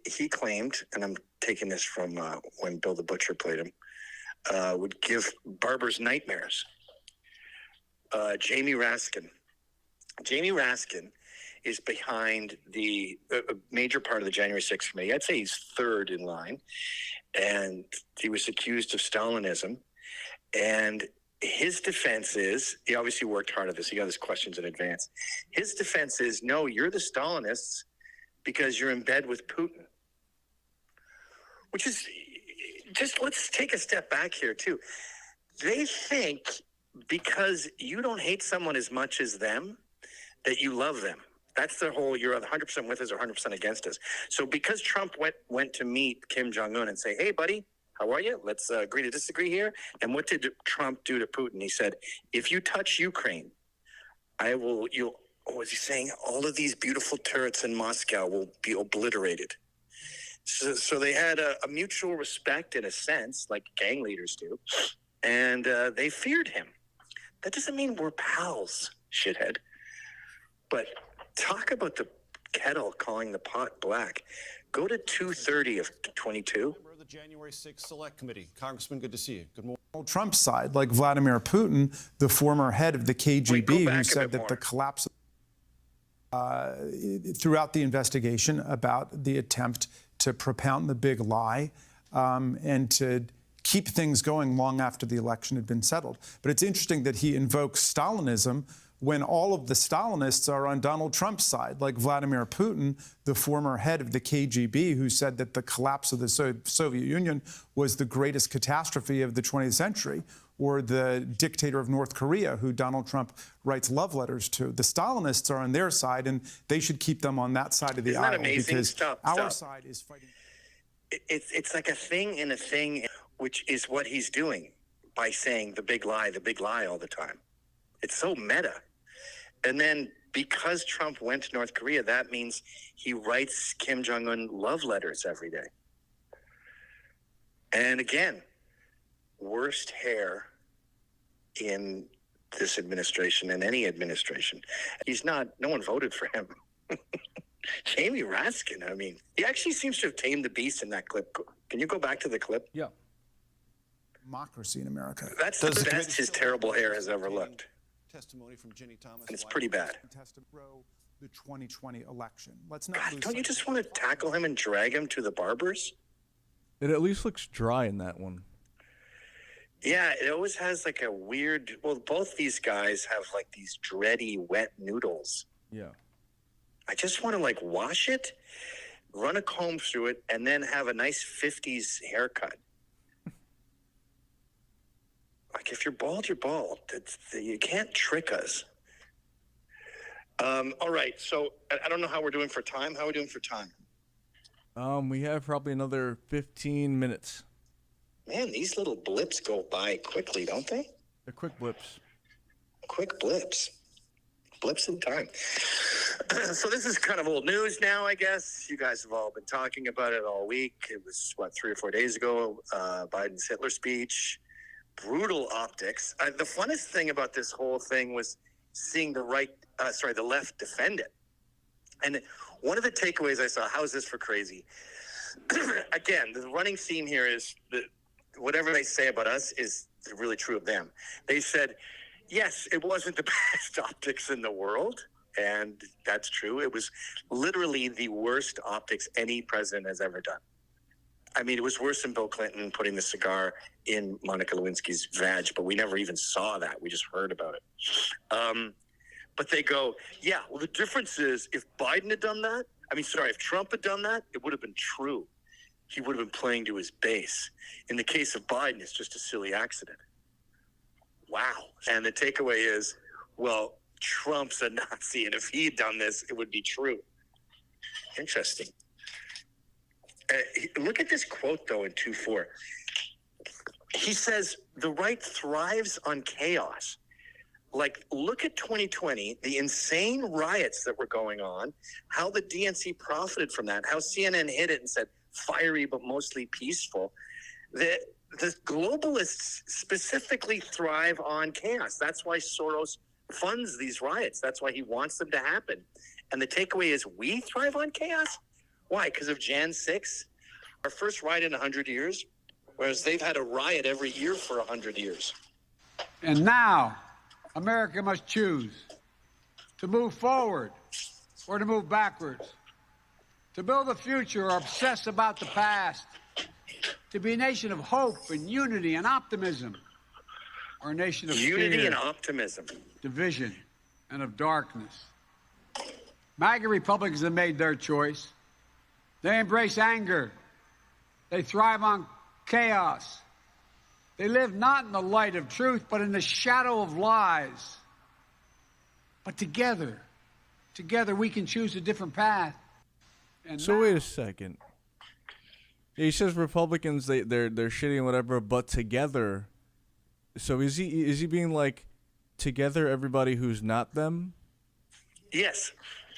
he claimed, and I'm taking this from when Bill the Butcher played him, would give barbers nightmares. Jamie Raskin. Jamie Raskin is behind the major part of the January 6th committee. I'd say he's third in line. And he was accused of Stalinism. And his defense is, he obviously worked hard at this. He got his questions in advance. His defense is, no, you're the Stalinists because you're in bed with Putin. Which is, just let's take a step back here, too. They think because you don't hate someone as much as them, that you love them. That's the whole, you're 100% with us or 100% against us. So because Trump went to meet Kim Jong-un and say, hey, buddy, how are you? Let's agree to disagree here. And what did Trump do to Putin? He said, if you touch Ukraine, what was he saying? All of these beautiful turrets in Moscow will be obliterated. So they had a mutual respect in a sense, like gang leaders do. And they feared him. That doesn't mean we're pals, shithead. But talk about the kettle calling the pot black. Go to 2:30 of 22. Member of the January 6th Select Committee. Congressman, good to see you. Good morning. Trump's side, like Vladimir Putin, the former head of the KGB, who said that the collapse throughout the investigation about the attempt to propound the big lie and to keep things going long after the election had been settled. But it's interesting that he invokes Stalinism when all of the Stalinists are on Donald Trump's side, like Vladimir Putin, the former head of the KGB, who said that the collapse of the Soviet Union was the greatest catastrophe of the 20th century, or the dictator of North Korea, who Donald Trump writes love letters to. The Stalinists are on their side, and they should keep them on that side of the aisle. Because our side is fighting. It's like a thing in a thing, which is what he's doing by saying the big lie all the time. It's so meta. And then because Trump went to North Korea, that means he writes Kim Jong-un love letters every day. And again, worst hair in this administration and any administration. No one voted for him. Jamie Raskin, I mean, he actually seems to have tamed the beast in that clip. Can you go back to the clip? Yeah. Democracy in America. That's the best his terrible hair has ever looked. Testimony from Ginny Thomas. And it's pretty bad. The 2020 election. Let's not. God, don't you just want to tackle him and drag him to the barbers? It at least looks dry in that one. Yeah, it always has like a weird. Well, both these guys have like these dready, wet noodles. Yeah. I just want to like wash it, run a comb through it, and then have a nice 50s haircut. Like, if you're bald, you're bald. You can't trick us. All right, so I don't know how we're doing for time. How are we doing for time? We have probably another 15 minutes. Man, these little blips go by quickly, don't they? They're quick blips. Quick blips. Blips in time. So this is kind of old news now, I guess. You guys have all been talking about it all week. It was, 3 or 4 days ago, Biden's Hitler speech. Brutal optics. The funnest thing about this whole thing was seeing the left defend it. And one of the takeaways I saw, how is this for crazy? Again, the running theme here is that whatever they say about us is really true of them. They said, yes, it wasn't the best optics in the world. And that's true. It was literally the worst optics any president has ever done. I mean, it was worse than Bill Clinton putting the cigar in Monica Lewinsky's vag, but we never even saw that. We just heard about it. But they go, yeah, well, the difference is if Biden had done that, if Trump had done that, it would have been true. He would have been playing to his base. In the case of Biden, it's just a silly accident. Wow. And the takeaway is, well, Trump's a Nazi, and if he had done this, it would be true. Interesting. Look at this quote, though, in 2-4. He says, the right thrives on chaos. Like, look at 2020, the insane riots that were going on, how the DNC profited from that, how CNN hit it and said, fiery but mostly peaceful. The globalists specifically thrive on chaos. That's why Soros funds these riots. That's why he wants them to happen. And the takeaway is we thrive on chaos? Why? Because of Jan 6? Our first riot in 100 years, whereas they've had a riot every year for 100 years. And now, America must choose to move forward or to move backwards, to build a future or obsess about the past, to be a nation of hope and unity and optimism, or a nation of Unity fear, and optimism. division, and of darkness. MAGA Republicans have made their choice. They embrace anger. They thrive on chaos. They live not in the light of truth, but in the shadow of lies. But together we can choose a different path. And So now, wait a second. Yeah, he says Republicans they're shitty and whatever, but together. So is he being like together everybody who's not them? Yes.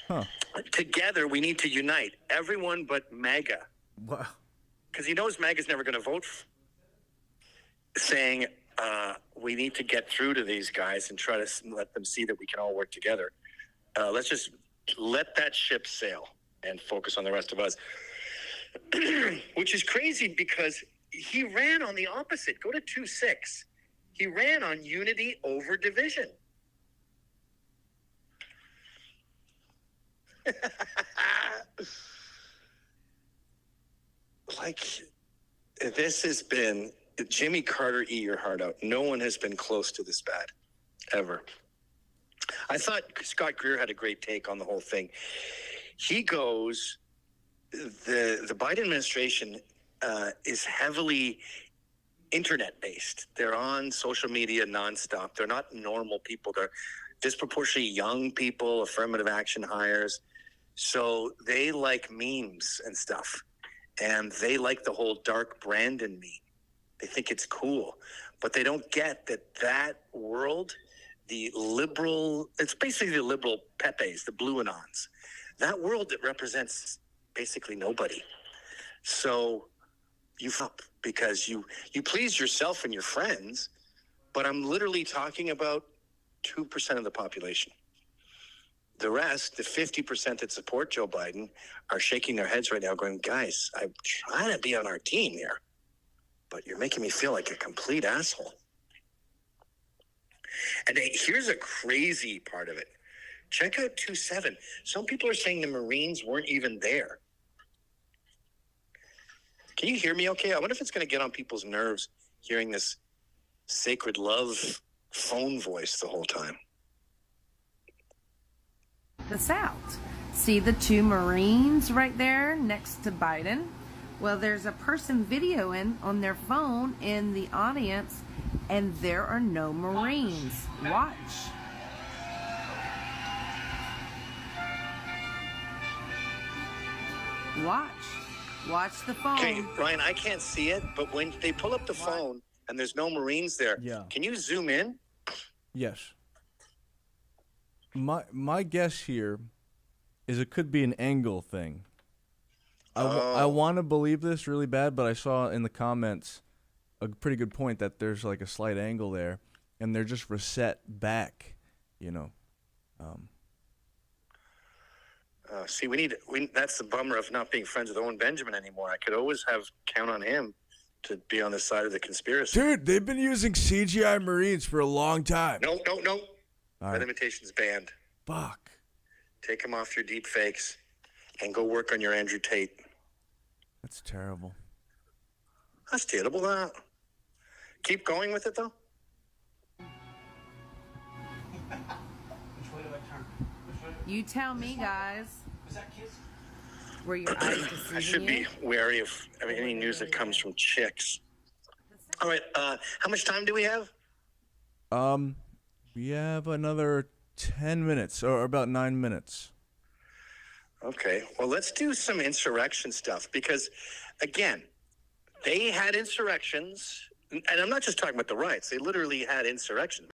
Huh. Together, we need to unite. Everyone but MAGA. Wow. Because he knows MAGA's never going to vote saying we need to get through to these guys and try to let them see that we can all work together. Let's just let that ship sail and focus on the rest of us. Which is crazy because he ran on the opposite. Go to 2-6. He ran on unity over division. Like, this has been Jimmy Carter, eat your heart out. No one has been close to this bad, ever. I thought Scott Greer had a great take on the whole thing. He goes, the Biden administration is heavily internet-based. They're on social media nonstop. They're not normal people. They're disproportionately young people, affirmative action hires. So they like memes and stuff. And they like the whole Dark Brandon meme. They think it's cool. But they don't get that world, the liberal, it's basically the liberal Pepes, the Blue Anons. That world that represents basically nobody. So you fuck because you please yourself and your friends, but I'm literally talking about 2% of the population. The rest, the 50% that support Joe Biden, are shaking their heads right now going, guys, I'm trying to be on our team here, but you're making me feel like a complete asshole. And here's a crazy part of it. Check out 2-7. Some people are saying the Marines weren't even there. Can you hear me okay? I wonder if it's going to get on people's nerves hearing this sacred love phone voice the whole time. The South. See the two Marines right there next to Biden? Well, there's a person videoing on their phone in the audience, and there are no Marines. Watch. Watch the phone. Okay, Ryan, I can't see it, but when they pull up the phone and there's no Marines there, can you zoom in? Yes. My guess here is it could be an angle thing. I want to believe this really bad, but I saw in the comments a pretty good point that there's like a slight angle there, and they're just reset back, you know. See, that's the bummer of not being friends with Owen Benjamin anymore. I could always count on him to be on the side of the conspiracy. Dude, they've been using CGI Marines for a long time. No. All That right. imitation's banned. Fuck. Take them off your deep fakes and go work on your Andrew Tate. That's terrible. That's terrible, that. Keep going with it, though. You tell me, guys. Were your eyes deceiving I should you? be wary of any news that comes from chicks. All right, how much time do we have? We have another 10 minutes, or about 9 minutes. Okay, well, let's do some insurrection stuff because, again, they had insurrections, and I'm not just talking about the riots. They literally had insurrections.